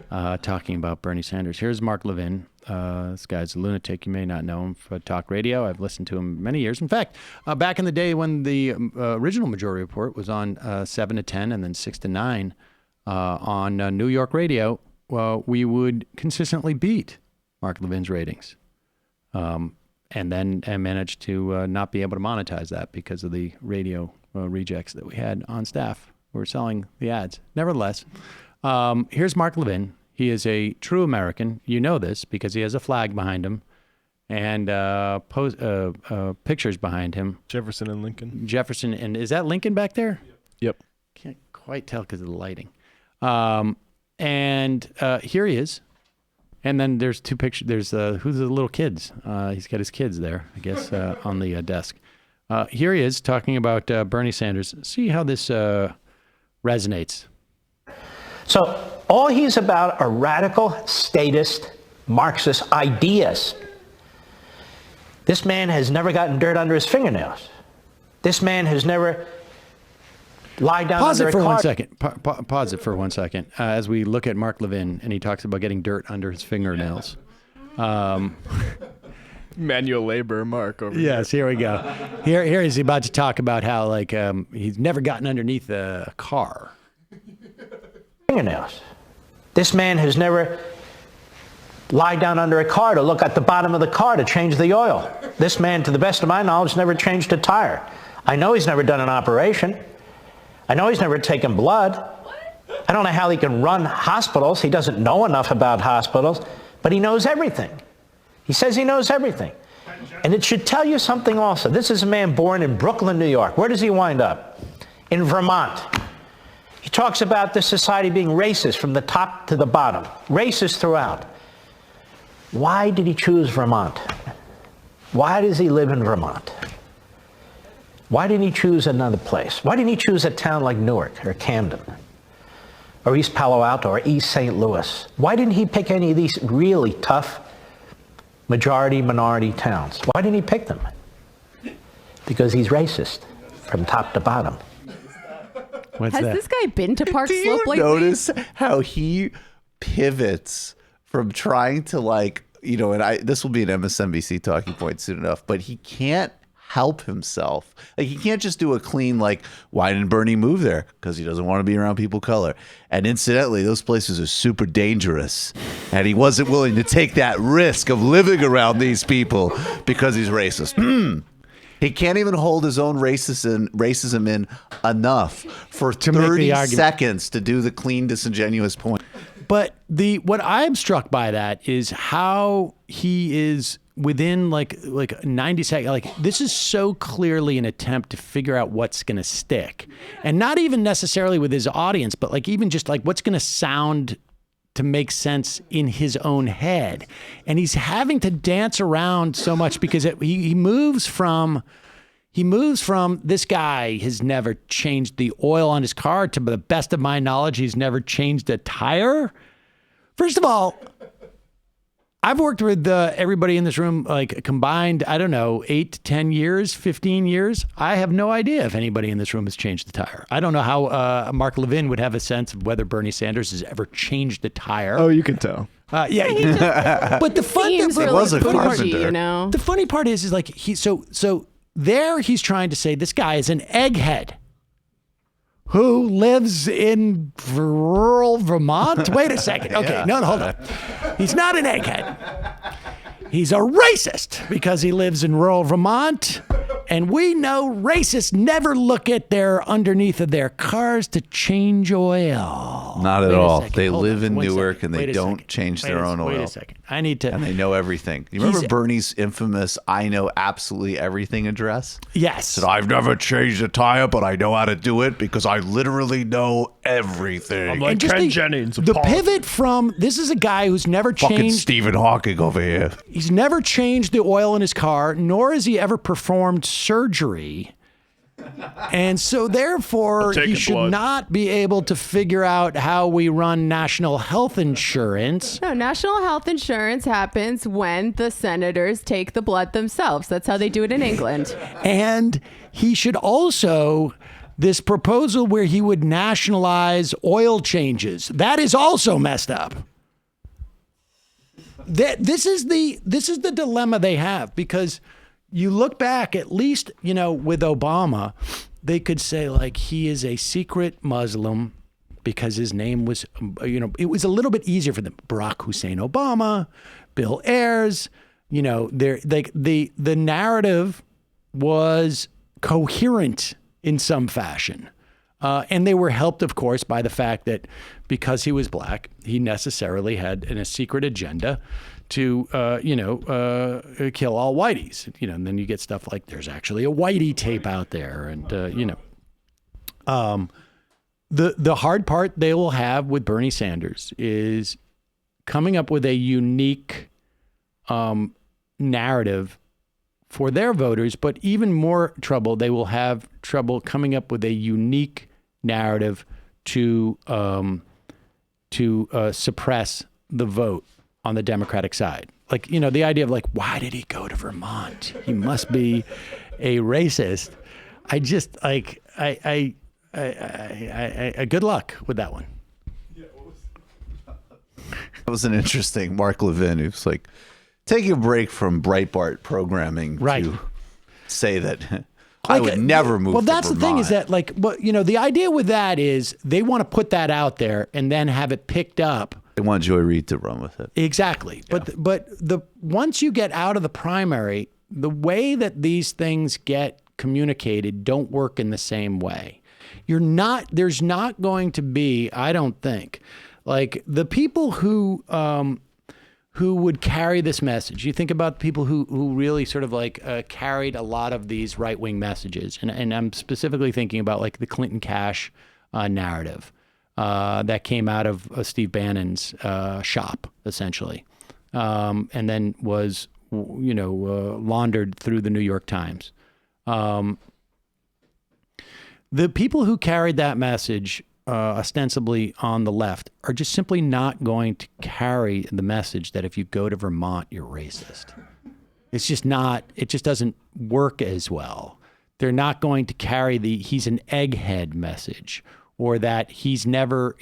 talking about Bernie Sanders. Here's Mark Levin. This guy's a lunatic. You may not know him for talk radio. I've listened to him many years. In fact, back in the day when the original Majority Report was on 7 to 10 and then 6 to 9 on New York radio, we would consistently beat Mark Levin's ratings. And then managed to not be able to monetize that because of the radio rejects that we had on staff who were selling the ads. Nevertheless, here's Mark Levin. He is a true American. You know this because he has a flag behind him and pictures behind him. Jefferson and Lincoln. Jefferson. And is that Lincoln back there? Yep. Can't quite tell because of the lighting. And here he is. And then there's two pictures. There's who's the little kids? He's got his kids there, I guess, on the desk. Here he is talking about Bernie Sanders. See how this resonates. So all he's about are radical, statist, Marxist ideas. This man has never gotten dirt under his fingernails. This man has never lied down Pause under it for a car. 1 second. Pause it for 1 second as we look at Mark Levin and he talks about getting dirt under his fingernails. Manual labor, Mark. Over Yes, here we go. Here he's about to talk about how he's never gotten underneath a car. Fingernails. This man has never lied down under a car to look at the bottom of the car to change the oil. This man, to the best of my knowledge, never changed a tire. I know he's never done an operation. I know he's never taken blood. I don't know how he can run hospitals. He doesn't know enough about hospitals, but he knows everything. He says he knows everything. And it should tell you something also. This is a man born in Brooklyn, New York. Where does he wind up? In Vermont. He talks about this society being racist from the top to the bottom, racist throughout. Why did he choose Vermont? Why does he live in Vermont? Why didn't he choose another place? Why didn't he choose a town like Newark or Camden or East Palo Alto or East St. Louis? Why didn't he pick any of these really tough majority-minority towns? Why didn't he pick them? Because he's racist from top to bottom. What's Has that? this guy been to Park Do Slope you lately? notice how he pivots from trying to and this will be an MSNBC talking point soon enough, but he can't help himself. Like, he can't just do a clean, why didn't Bernie move there? Because he doesn't want to be around people of color. And incidentally, those places are super dangerous. And he wasn't willing to take that risk of living around these people because he's racist. He can't even hold his own racism in enough for To make the 30 argument. seconds to do the clean, disingenuous point. But what I'm struck by that is how he is within like 90 seconds. This is so clearly an attempt to figure out what's going to stick, and not even necessarily with his audience, but even just what's going to sound to make sense in his own head. And he's having to dance around so much because he moves from this guy has never changed the oil on his car to the best of my knowledge, he's never changed a tire. First of all, I've worked with everybody in this room, combined, I don't know, 8 to 10 years, 15 years. I have no idea if anybody in this room has changed the tire. I don't know how Mark Levin would have a sense of whether Bernie Sanders has ever changed a tire. Oh, you can tell. Yeah. But the Seems fun really was a pushy, carpenter. you know? the funny part is there he's trying to say this guy is an egghead who lives in rural Vermont. Wait a second. Okay, no, hold on. He's not an egghead. He's a racist because he lives in rural Vermont. And we know racists never look at their underneath of their cars to change oil. Not at Wait a all. second. They Hold live on. in Wait a Newark second. and they Wait a don't second. change Wait their a own second. oil. Wait a second. I need to. And they know everything. You remember Bernie's infamous "I know absolutely everything" address? Yes. Said, "I've never changed a tire, but I know how to do it because I literally know everything." I'm like And just Ken Jennings. the pivot from this is a guy who's never Fucking changed. Stephen Hawking over here. He's never changed the oil in his car, nor has he ever performed surgery. And so therefore, taking he should blood. not be able to figure out how we run national health insurance. No, national health insurance happens when the senators take the blood themselves. That's how they do it in England. And he should also, this proposal where he would nationalize oil changes, that is also messed up. This is the dilemma they have, because you look back, at least, with Obama, they could say like he is a secret Muslim because his name was, it was a little bit easier for them. Barack Hussein Obama, Bill Ayers, they're like the narrative was coherent in some fashion. And they were helped, of course, by the fact that because he was black, he necessarily had a secret agenda to, kill all whiteys. And then you get stuff like there's actually a whitey tape out there. And, the hard part they will have with Bernie Sanders is coming up with a unique narrative for their voters, but even more trouble, they will have trouble coming up with a unique narrative to suppress the vote on the Democratic side. Like, the idea of like, why did he go to Vermont? He must be a racist. I just like, I good luck with that one. That was an interesting Mark Levin, who's like taking a break from Breitbart programming to say that I would never move. Well, to that's Vermont. the thing is that like, the idea with that is they want to put that out there and then have it picked up. They want Joy Reid to run with it. Exactly. Yeah. But once you get out of the primary, the way that these things get communicated don't work in the same way. There's not going to be, I don't think, like the people who would carry this message. You think about people who really sort of like carried a lot of these right-wing messages. And I'm specifically thinking about like the Clinton Cash narrative that came out of Steve Bannon's shop, essentially, and then was, laundered through the New York Times. The people who carried that message ostensibly on the left are just simply not going to carry the message that if you go to Vermont, you're racist. It's just not, it just doesn't work as well. They're not going to carry he's an egghead message, or that he's never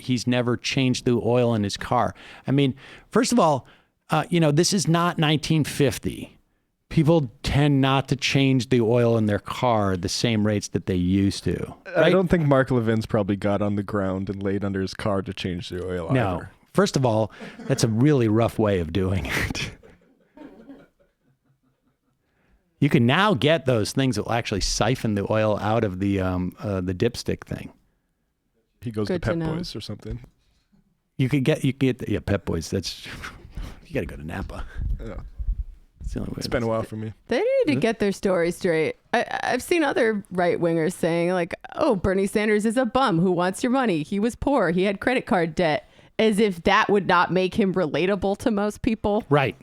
changed the oil in his car. I mean, first of all, this is not 1950. People tend not to change the oil in their car at the same rates that they used to. Right? I don't think Mark Levin's probably got on the ground and laid under his car to change the oil No. either. First of all, that's a really rough way of doing it. You can now get those things that will actually siphon the oil out of the dipstick thing. He goes Good to to Pep know. Boys or something. You could get Pep Boys. That's you got to go to Napa. Yeah. It's the only way. It's been a while for me. They need to get their story straight. I've seen other right-wingers saying like, oh, Bernie Sanders is a bum who wants your money. He was poor. He had credit card debt. As if that would not make him relatable to most people. Right.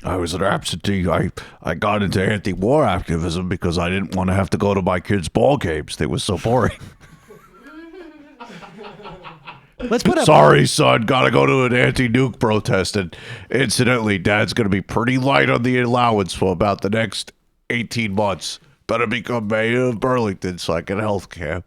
I was an absentee. I got into anti-war activism because I didn't want to have to go to my kids' ball games. They were so boring. Let's put up. Sorry, son. Got to go to an anti-nuke protest. And incidentally, Dad's going to be pretty light on the allowance for about the next 18 months. Better become mayor of Burlington so I get health care.